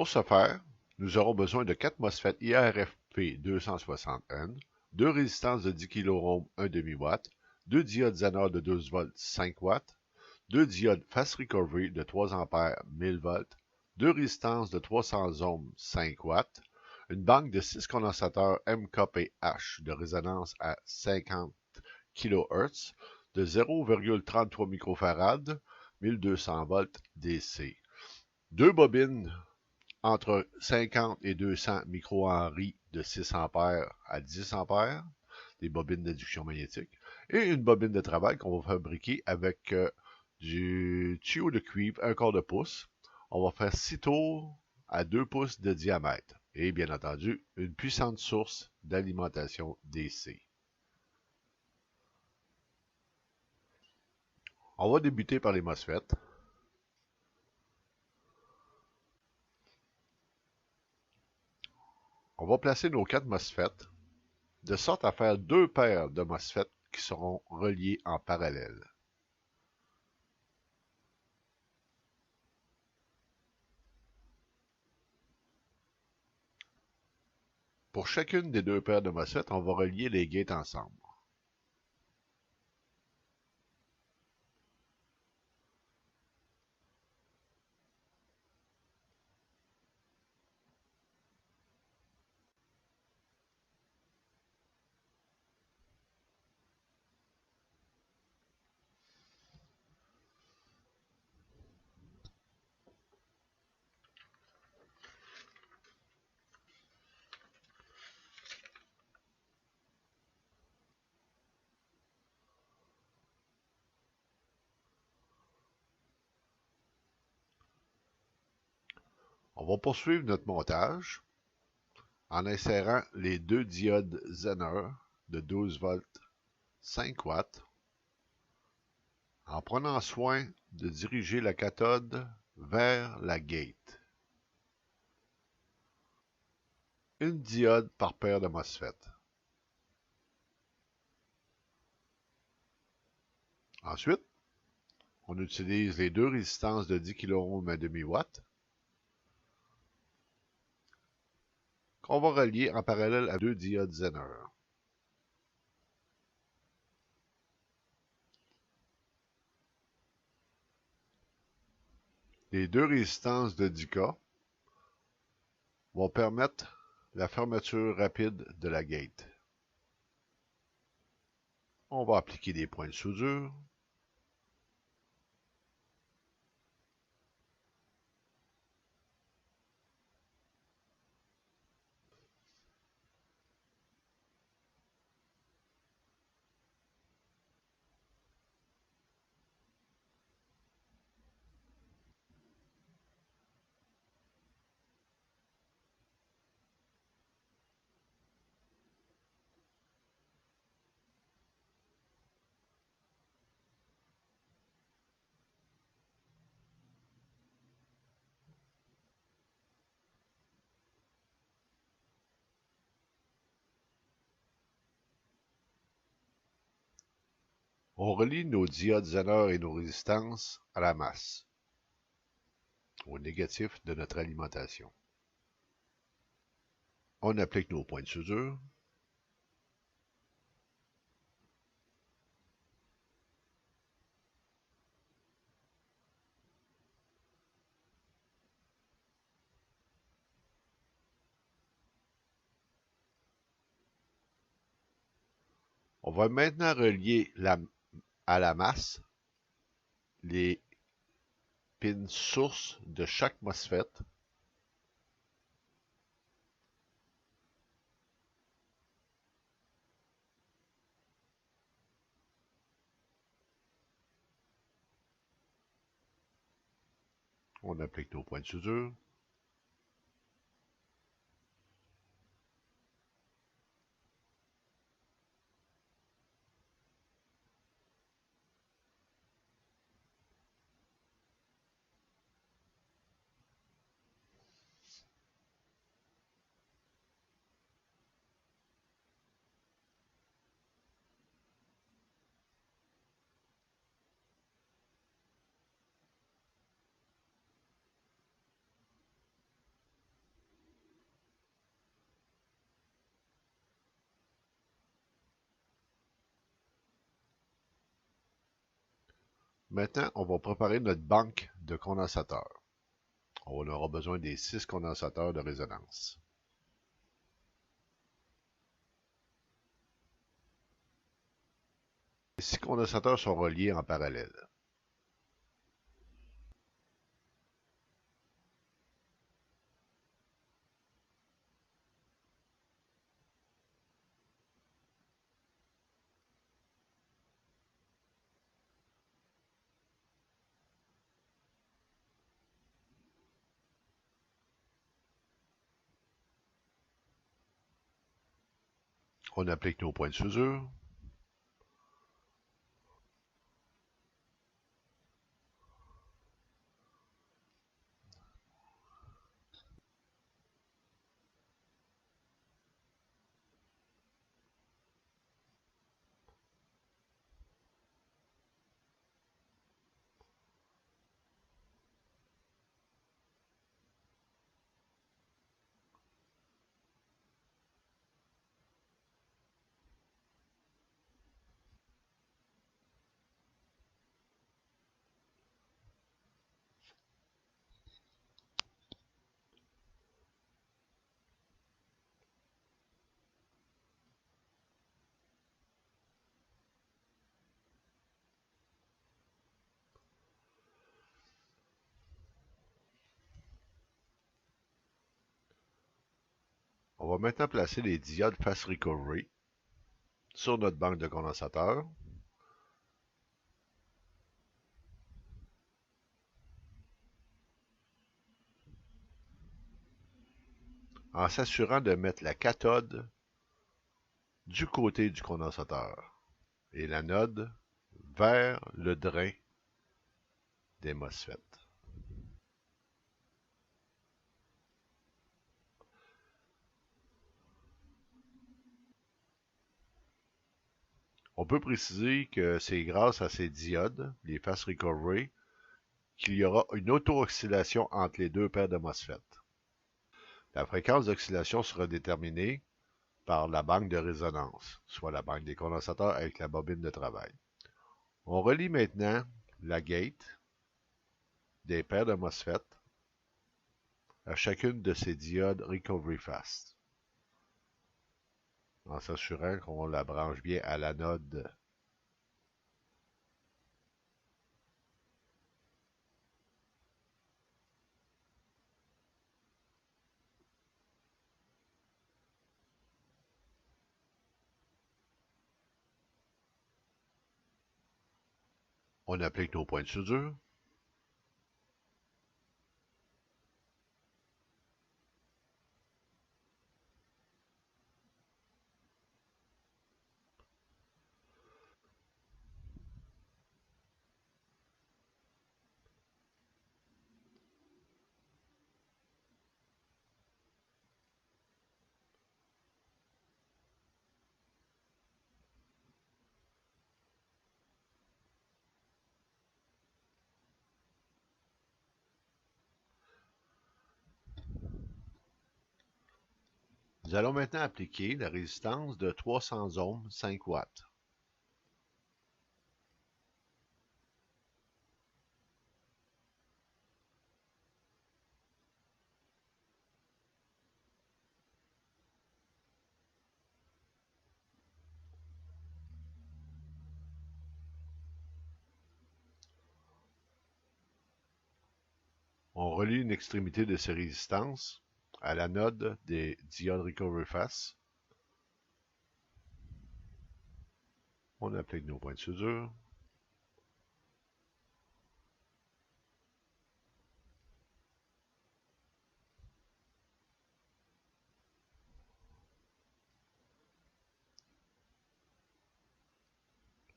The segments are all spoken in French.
Pour ce faire, nous aurons besoin de 4 MOSFET IRFP 260N, 2 résistances de 10 kΩ 1,5 W, 2 diodes Zener de 12 volts 5 W, 2 diodes Fast Recovery de 3 A 1000 volts, 2 résistances de 300 ohms 5 W, une banque de 6 condensateurs MKPH de résonance à 50 kHz de 0,33 microfarad, 1200 volts DC. Deux bobines entre 50 et 200 microhenries de 6 ampères à 10 ampères, des bobines d'induction magnétique, et une bobine de travail qu'on va fabriquer avec du tuyau de cuivre 1/4 de pouce. On va faire 6 tours à 2 pouces de diamètre. Et bien entendu, une puissante source d'alimentation DC. On va débuter par les MOSFET. On va placer nos 4 MOSFET de sorte à faire 2 paires de MOSFET qui seront reliés en parallèle. Pour chacune des 2 paires de MOSFET, on va relier les gates ensemble. On va poursuivre notre montage en insérant les 2 diodes Zener de 12 volts 5 watts, en prenant soin de diriger la cathode vers la gate. Une diode par paire de MOSFET. Ensuite, on utilise les 2 résistances de 10 kΩ 1,5 W qu'on va relier en parallèle à 2 diodes Zener. Les 2 résistances de 10K vont permettre la fermeture rapide de la gate. On va appliquer des points de soudure. On relie nos diodes Zener et nos résistances à la masse, au négatif de notre alimentation. On applique nos points de soudure. On va maintenant relier à la masse les pins sources de chaque MOSFET. On applique nos points de soudure. Maintenant, on va préparer notre banque de condensateurs. On aura besoin des 6 condensateurs de résonance. Les 6 condensateurs sont reliés en parallèle. On applique nos points de soudure. On va maintenant placer les diodes Fast Recovery sur notre banque de condensateurs. En s'assurant de mettre la cathode du côté du condensateur et l'anode vers le drain des MOSFET. On peut préciser que c'est grâce à ces diodes, les Fast Recovery, qu'il y aura une auto-oscillation entre les deux paires de MOSFET. La fréquence d'oscillation sera déterminée par la banque de résonance, soit la banque des condensateurs avec la bobine de travail. On relie maintenant la gate des paires de MOSFET à chacune de ces diodes Recovery Fast, en s'assurant qu'on la branche bien à l'anode. On applique nos points de soudure. Nous allons maintenant appliquer la résistance de 300 ohms 5 watts. On relie une extrémité de ces résistances à l'anode des diodes Recovery Fast. On applique nos points de soudure.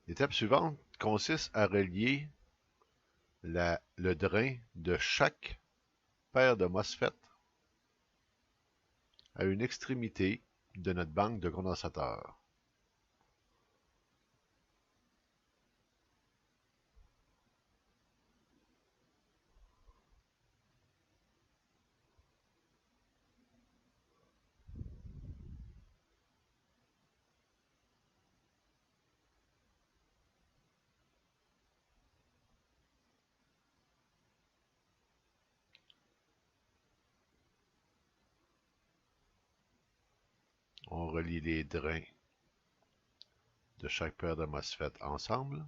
L'étape suivante consiste à relier le drain de chaque paire de MOSFET à une extrémité de notre banque de condensateurs. On relie les drains de chaque paire de MOSFET ensemble.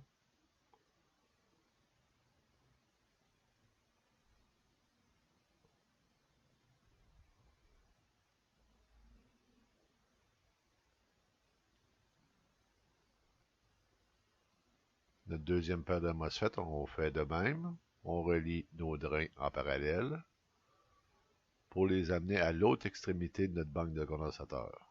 Notre deuxième paire de MOSFET, on fait de même. On relie nos drains en parallèle pour les amener à l'autre extrémité de notre banque de condensateurs.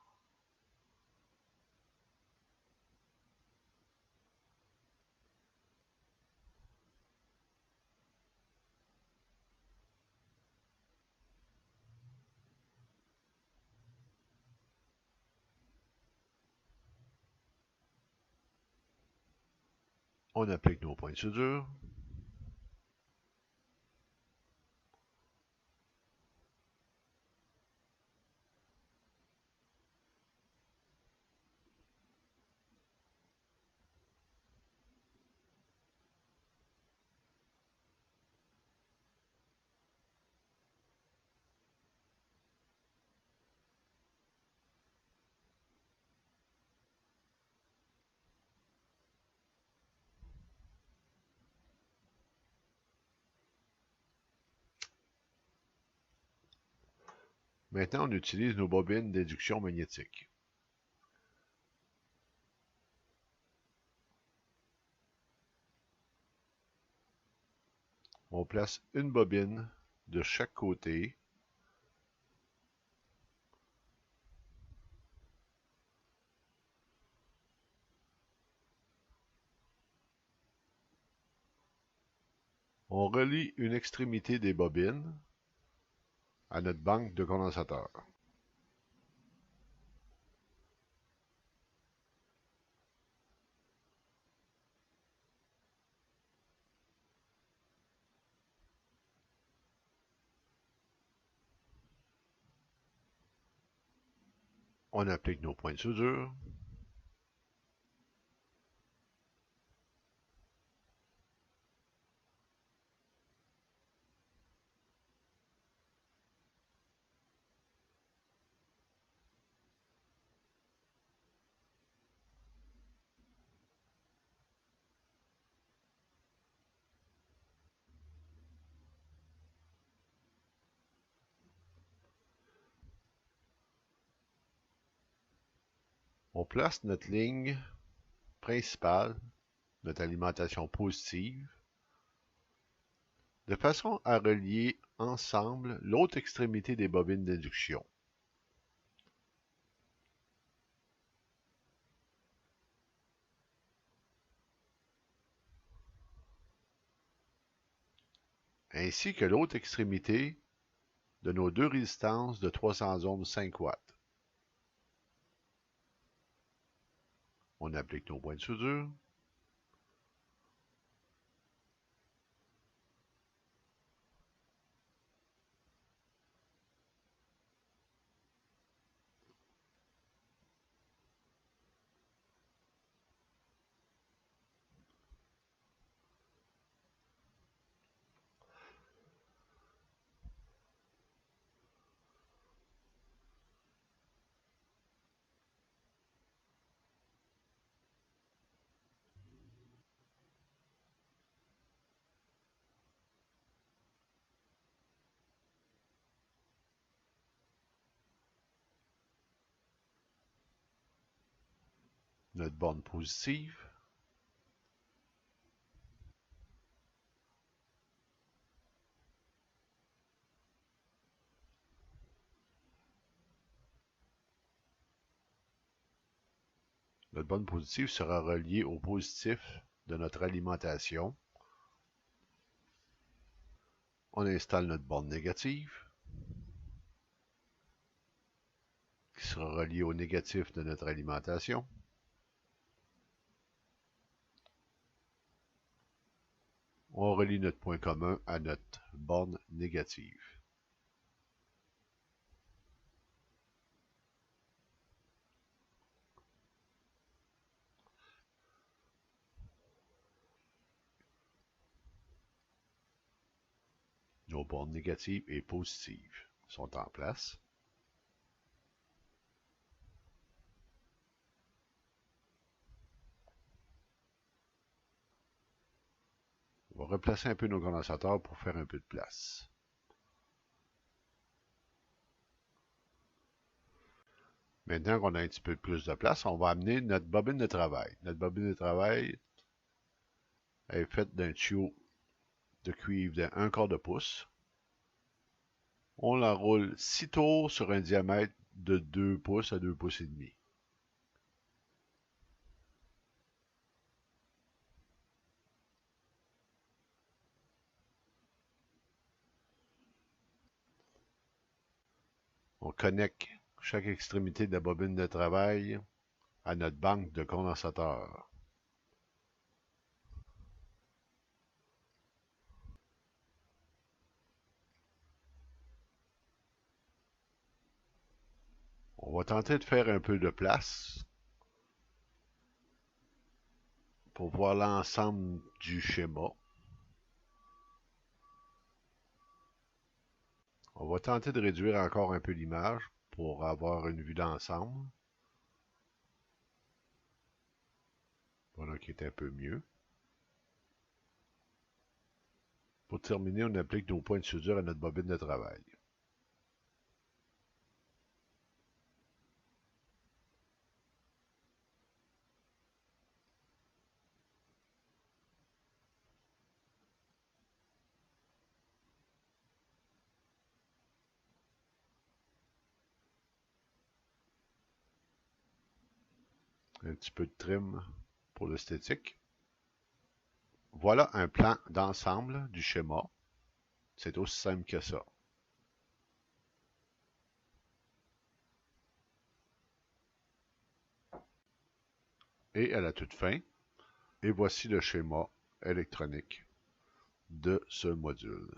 On applique nos points de soudure. Maintenant, on utilise nos bobines d'induction magnétique. On place une bobine de chaque côté. On relie une extrémité des bobines à notre banque de condensateurs. On applique nos points de soudure. On place notre ligne principale, notre alimentation positive, de façon à relier ensemble l'autre extrémité des bobines d'induction. Ainsi que l'autre extrémité de nos deux résistances de 300 ohms 5 watts. On applique nos points de soudure. Notre borne positive. Notre borne positive sera reliée au positif de notre alimentation. On installe notre borne négative, qui sera reliée au négatif de notre alimentation. On relie notre point commun à notre borne négative. Nos bornes négatives et positives sont en place. replacer un peu nos condensateurs pour faire un peu de place. Maintenant qu'on a un petit peu plus de place, on va amener notre bobine de travail. Notre bobine de travail est faite d'un tuyau de cuivre de 1/4 de pouce. On l'enroule 6 tours sur un diamètre de 2 pouces à 2 pouces et demi. On connecte chaque extrémité de la bobine de travail à notre banque de condensateurs. On va tenter de faire un peu de place pour voir l'ensemble du schéma. On va tenter de réduire encore un peu l'image pour avoir une vue d'ensemble. Voilà qui est un peu mieux. Pour terminer, on applique nos points de soudure à notre bobine de travail. Un petit peu de trim pour l'esthétique. Voilà un plan d'ensemble du schéma. C'est aussi simple que ça. Et à la toute fin, et voici le schéma électronique de ce module.